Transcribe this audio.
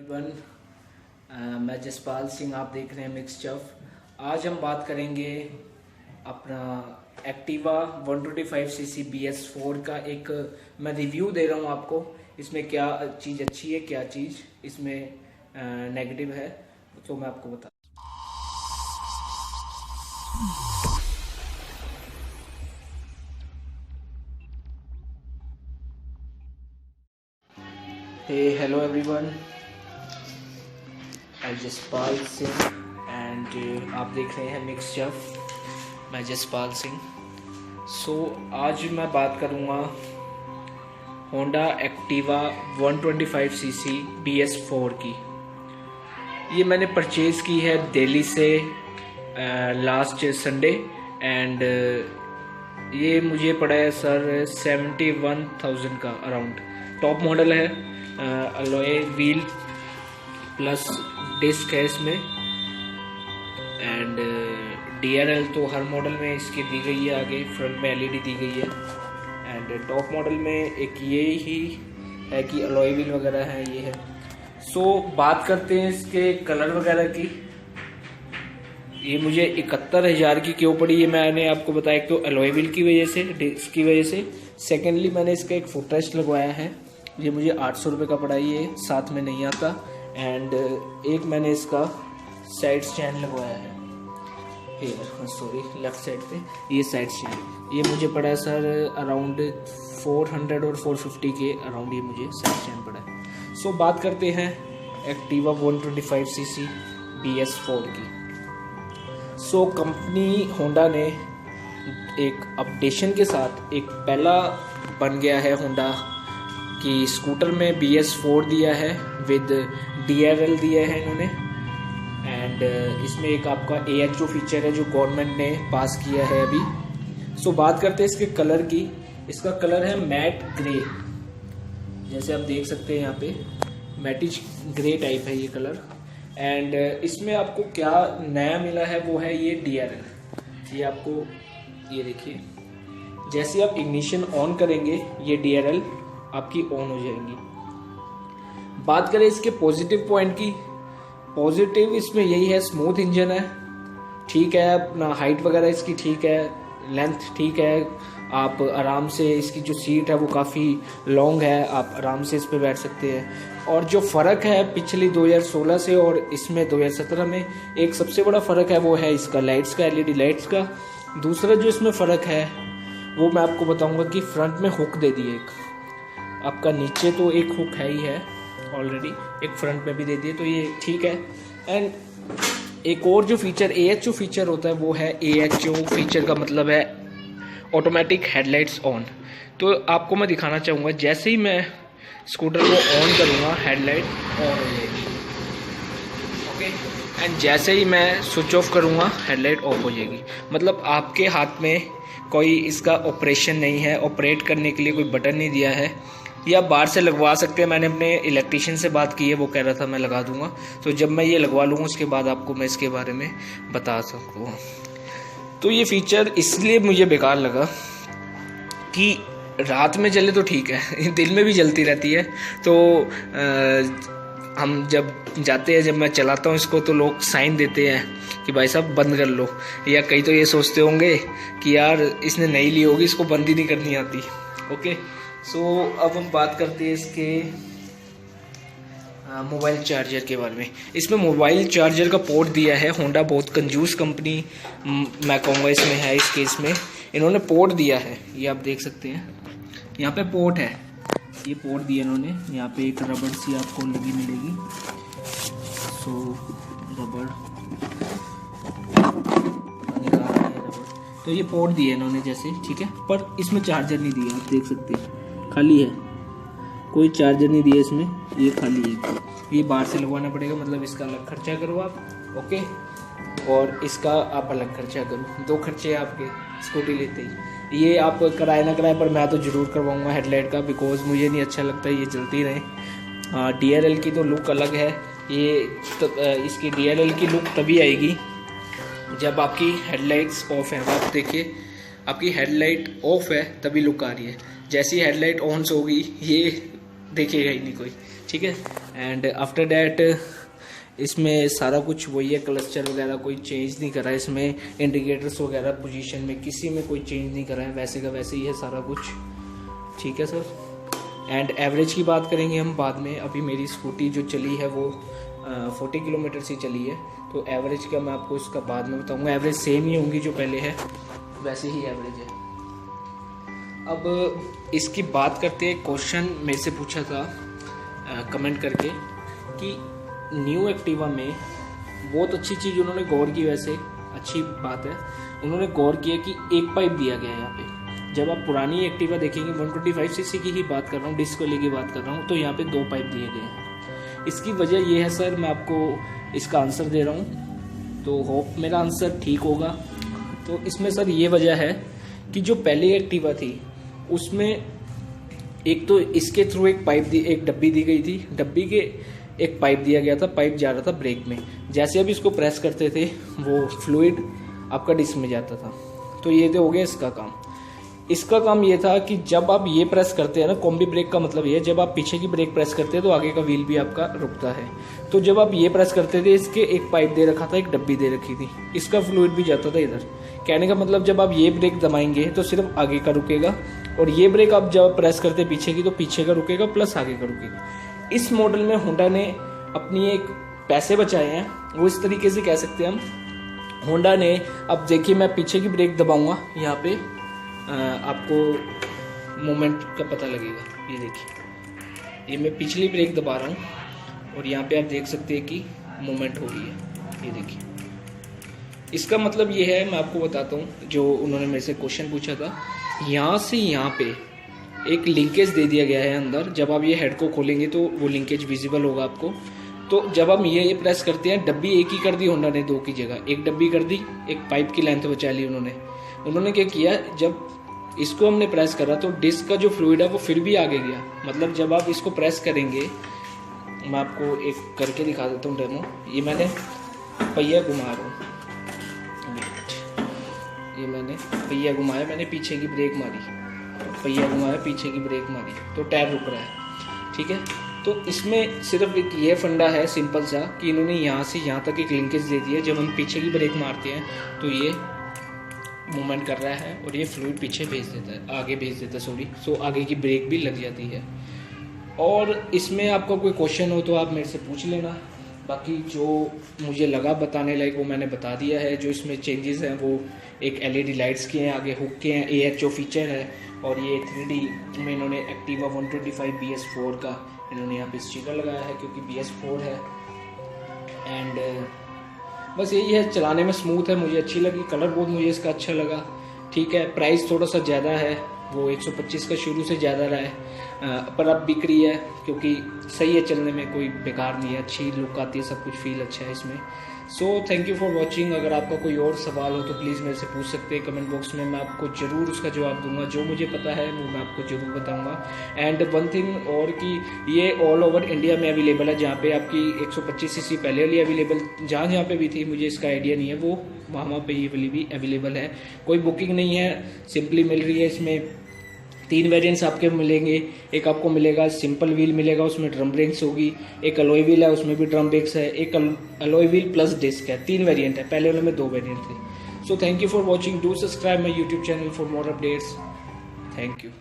Everyone, मैं जसपाल सिंह, आप देख रहे हैं मिक्स चफ। आज हम बात करेंगे अपना एक्टिवा 125cc BS4 का। एक मैं रिव्यू दे रहा हूँ आपको, इसमें क्या चीज़ अच्छी है, क्या चीज़ इसमें नेगेटिव है, तो मैं आपको बता। Hello everyone, I Jaspal Singh and आप देख रहे हैं मिक्स चफ। मैं जसपाल सिंह। आज मैं बात करूँगा होंडा एक्टिवा 125cc BS4 की। ये मैंने परचेज़ की है दिल्ली से लास्ट संडे एंड ये मुझे पड़ा है सर 71,000 का अराउंड। टॉप मॉडल है, अलॉय व्हील प्लस डिस्क है इसमें एंड DRL तो हर मॉडल में इसकी दी गई है, आगे फ्रंट में LED दी गई है एंड टॉप मॉडल में एक ये ही है कि अलॉय व्हील वगैरह है, ये है। बात करते हैं इसके कलर वगैरह की। ये मुझे 71,000 की क्यों पड़ी, ये मैंने आपको बताया। एक तो अलॉय व्हील की वजह से, डिस्क की वजह से। सेकेंडली मैंने इसका एक फुट रेस्ट लगवाया है, ये मुझे 800 रुपये का पड़ा, ये साथ में नहीं आता। एंड एक मैंने इसका साइड स्टैंड लगवाया है, लेफ्ट साइड पे ये साइड स्टैंड, ये मुझे पड़ा है सर अराउंड 400 और 450 के अराउंड, ये मुझे साइड स्टैंड पड़ा है। बात करते हैं एक्टिवा 125cc BS4 की। कंपनी होंडा ने एक अपडेशन के साथ एक पहला बन गया है होंडा कि स्कूटर में BS4 दिया है विद DRL दिया है इन्होंने एंड इसमें एक आपका AHO फीचर है जो गवर्नमेंट ने पास किया है अभी। बात करते हैं इसके कलर की। इसका कलर है मैट ग्रे, जैसे आप देख सकते हैं यहाँ पे मैटिश ग्रे टाइप है ये कलर। एंड इसमें आपको क्या नया मिला है वो है ये DRL। ये आपको ये देखिए, जैसे आप इग्निशन ऑन करेंगे ये DRL आपकी ऑन हो जाएंगी। बात करें इसके पॉजिटिव पॉइंट की, पॉजिटिव इसमें यही है, स्मूथ इंजन है, ठीक है, अपना हाइट वगैरह इसकी ठीक है, लेंथ ठीक है, आप आराम से, इसकी जो सीट है वो काफ़ी लॉन्ग है, आप आराम से इस पर बैठ सकते हैं। और जो फ़र्क है पिछली 2016 से और इसमें 2017 में, एक सबसे बड़ा फ़र्क है वो है इसका लाइट्स का, LED लाइट्स का। दूसरा जो इसमें फ़र्क है वो मैं आपको बताऊंगा कि फ्रंट में हुक दे दी एक, आपका नीचे तो एक हुक है ही है ऑलरेडी, एक फ्रंट में भी दे दिए, तो ये ठीक है। एंड एक और जो फीचर AHO फीचर होता है वो है, AHO फीचर का मतलब है ऑटोमेटिक हेडलाइट्स ऑन। तो आपको मैं दिखाना चाहूँगा, जैसे ही मैं स्कूटर को ऑन करूँगा हेडलाइट ऑन हो जाएगी, ओके। एंड जैसे ही मैं स्विच ऑफ करूँगा हेडलाइट ऑफ हो जाएगी। मतलब आपके हाथ में कोई इसका ऑपरेशन नहीं है, ऑपरेट करने के लिए कोई बटन नहीं दिया है। ये आप बाहर से लगवा सकते हैं, मैंने अपने इलेक्ट्रीशियन से बात की है, वो कह रहा था मैं लगा दूंगा। तो जब मैं ये लगवा लूँगा उसके बाद आपको मैं इसके बारे में बता सकूँ। तो ये फीचर इसलिए मुझे बेकार लगा कि रात में चले तो ठीक है, दिन में भी जलती रहती है। तो हम जब जाते हैं, जब मैं चलाता हूँ इसको, तो लोग साइन देते हैं कि भाई साहब बंद कर लो, या कई तो ये सोचते होंगे कि यार इसने नई ली होगी, इसको बंद ही नहीं करनी आती, ओके। अब हम बात करते हैं इसके मोबाइल चार्जर के बारे में। इसमें मोबाइल चार्जर का पोर्ट दिया है होंडा, बहुत कंजूस कंपनी मैं कहूँगा इसमें है। इस केस में इन्होंने पोर्ट दिया है, ये आप देख सकते हैं, यहाँ पे पोर्ट है, ये पोर्ट दिया इन्होंने। यहाँ पे एक रबड़ सी आपको लगी मिलेगी, रबड़ तो ये पोर्ट दिए इन्होंने जैसे, ठीक है, पर इसमें चार्जर नहीं दिया, आप देख सकते हैं, खाली है, कोई चार्जर नहीं दिया इसमें, ये खाली है। ये बाहर से लगवाना पड़ेगा, मतलब इसका अलग खर्चा करो आप, ओके, और इसका आप अलग खर्चा करो, 2 खर्चे आपके स्कूटी लेते ही। ये आप कराए ना कराए, पर मैं तो ज़रूर करवाऊँगा हेडलाइट का, बिकॉज मुझे नहीं अच्छा लगता ये जलती रहे। DRL की तो लुक अलग है, ये इसकी DRL की लुक तभी आएगी जब आपकी हेडलाइट्स ऑफ है। आप देखिए आपकी हेडलाइट ऑफ है तभी लुक आ रही है, जैसी हेडलाइट ऑन होगी ये देखेगा ही नहीं कोई, ठीक है। एंड आफ्टर डैट इसमें सारा कुछ वही है, क्लस्टर वगैरह कोई चेंज नहीं करा है इसमें, इंडिकेटर्स वगैरह पोजीशन में किसी में कोई चेंज नहीं करा है, वैसे का वैसे ही है सारा कुछ। ठीक है सर। एंड एवरेज की बात करेंगे हम बाद में। अभी मेरी स्कूटी जो चली है वो 40 किलोमीटर से चली है, तो एवरेज का मैं आपको इसका बाद में बताऊंगा। एवरेज सेम ही होंगी जो पहले है वैसे ही एवरेज है। अब इसकी बात करते हैं, क्वेश्चन मेरे से पूछा था कमेंट करके कि न्यू एक्टिवा में बहुत अच्छी चीज़ उन्होंने गौर की, वैसे अच्छी बात है, उन्होंने गौर किया कि एक पाइप दिया गया है यहाँ पे। जब आप पुरानी एक्टिवा देखेंगे 125 सीसी की ही बात कर रहा हूँ, डिस्क वाली की बात कर रहा हूँ, तो यहाँ पे 2 पाइप दिए गए हैं। इसकी वजह ये है सर, मैं आपको इसका आंसर दे रहा हूँ, तो होप मेरा आंसर ठीक होगा। तो इसमें सर ये वजह है कि जो पहली एक्टिवा थी उसमें एक तो इसके थ्रू एक डब्बी दी गई थी, डब्बी के एक पाइप दिया गया था, पाइप जा रहा था ब्रेक में, जैसे अब इसको प्रेस करते थे वो फ्लूइड आपका डिस्क में जाता था। तो ये तो हो गया इसका काम। इसका काम ये था कि जब आप ये प्रेस करते हैं ना, कॉम्बी ब्रेक का मतलब ये है, जब आप पीछे की ब्रेक प्रेस करते हैं तो आगे का व्हील भी आपका रुकता है। तो जब आप ये प्रेस करते थे, इसके एक पाइप दे रखा था, एक डब्बी दे रखी थी, इसका फ्लूइड भी जाता था इधर। कहने का मतलब जब आप ये ब्रेक दबाएंगे तो सिर्फ आगे का रुकेगा, और ये ब्रेक आप जब प्रेस करते पीछे की तो पीछे का रुकेगा प्लस आगे का रुकेगा। इस मॉडल में होंडा ने अपनी एक पैसे बचाए हैं, वो इस तरीके से कह सकते हैं हम। होंडा ने, अब देखिए मैं पीछे की ब्रेक दबाऊंगा, यहाँ पे आपको मोमेंट का पता लगेगा। ये देखिए, ये मैं पिछली ब्रेक दबा रहा हूँ और यहाँ पे आप देख सकते हैं कि मोमेंट हो रही है। ये देखिए, इसका मतलब ये है, मैं आपको बताता हूँ, जो उन्होंने मेरे से क्वेश्चन पूछा था, यहाँ से यहाँ पे एक लिंकेज दे दिया गया है अंदर। जब आप ये हेड को खोलेंगे तो वो लिंकेज विजिबल होगा आपको। तो जब हम ये प्रेस करते हैं, डब्बी एक ही कर दी होंडा ने, 2 की जगह एक डब्बी कर दी, एक पाइप की लेंथ बचा ली उन्होंने क्या किया, जब इसको हमने प्रेस करा तो डिस्क का जो फ्लूइड है वो फिर भी आगे गया। मतलब जब आप इसको प्रेस करेंगे, मैं आपको एक करके दिखा देता हूँ डेमो। ये मैंने पहिया घुमा रहा हूँ, ये मैंने पहिया घुमाया, मैंने पीछे की ब्रेक मारी, पहिया घुमाया, पीछे की ब्रेक मारी, तो टायर रुक रहा है। ठीक है, तो इसमें सिर्फ एक ये फंडा है सिंपल सा कि इन्होंने यहाँ से यहाँ तक एक लिंकेज दे दिया। जब हम पीछे की ब्रेक मारते हैं तो ये मूवमेंट कर रहा है और ये फ्लूइड पीछे भेज देता है, आगे भेज देता है, सो आगे की ब्रेक भी लग जाती है। और इसमें आपका कोई क्वेश्चन हो तो आप मेरे से पूछ लेना। बाकी जो मुझे लगा बताने लायक वो मैंने बता दिया है। जो इसमें चेंजेस हैं वो एक LED लाइट्स के हैं, आगे हुक के हैं, AHO फीचर है, और ये 3D में इन्होंने एक्टिवा 125 BS4 का इन्होंने यहाँ पे स्टिकर लगाया है क्योंकि BS4 है। एंड बस यही है, चलाने में स्मूथ है, मुझे अच्छी लगी, कलर बहुत मुझे इसका अच्छा लगा। ठीक है, प्राइस थोड़ा सा ज़्यादा है, वो 125 का शुरू से ज़्यादा रहा है, पर अब बिक रही है क्योंकि सही है, चलने में कोई बेकार नहीं है, अच्छी लुक आती है, सब कुछ फील अच्छा है इसमें। So thank you for watching. अगर आपका कोई और सवाल हो तो प्लीज़ मेरे से पूछ सकते हैं कमेंट बॉक्स में, मैं आपको ज़रूर उसका जवाब दूंगा। जो मुझे पता है वो मैं आपको ज़रूर बताऊंगा। एंड वन थिंग और कि ये ऑल ओवर इंडिया में अवेलेबल है, जहाँ पे आपकी 125 सीसी पहले वाली अवेलेबल जहाँ पे भी थी, मुझे इसका आइडिया नहीं है, वो वहाँ पे ये वाली भी अवेलेबल है। कोई बुकिंग नहीं है, सिंपली मिल रही है। इसमें 3 वेरिएंट्स आपके मिलेंगे। एक आपको मिलेगा सिंपल व्हील मिलेगा, उसमें ड्रम ब्रेक्स होगी, एक अलॉय व्हील है उसमें भी ड्रम ब्रेक्स है, एक अलॉय व्हील प्लस डिस्क है। 3 वेरिएंट है, पहले वाले में 2 वेरिएंट थे। So thank you for watching, do subscribe my YouTube channel for more updates. Thank you.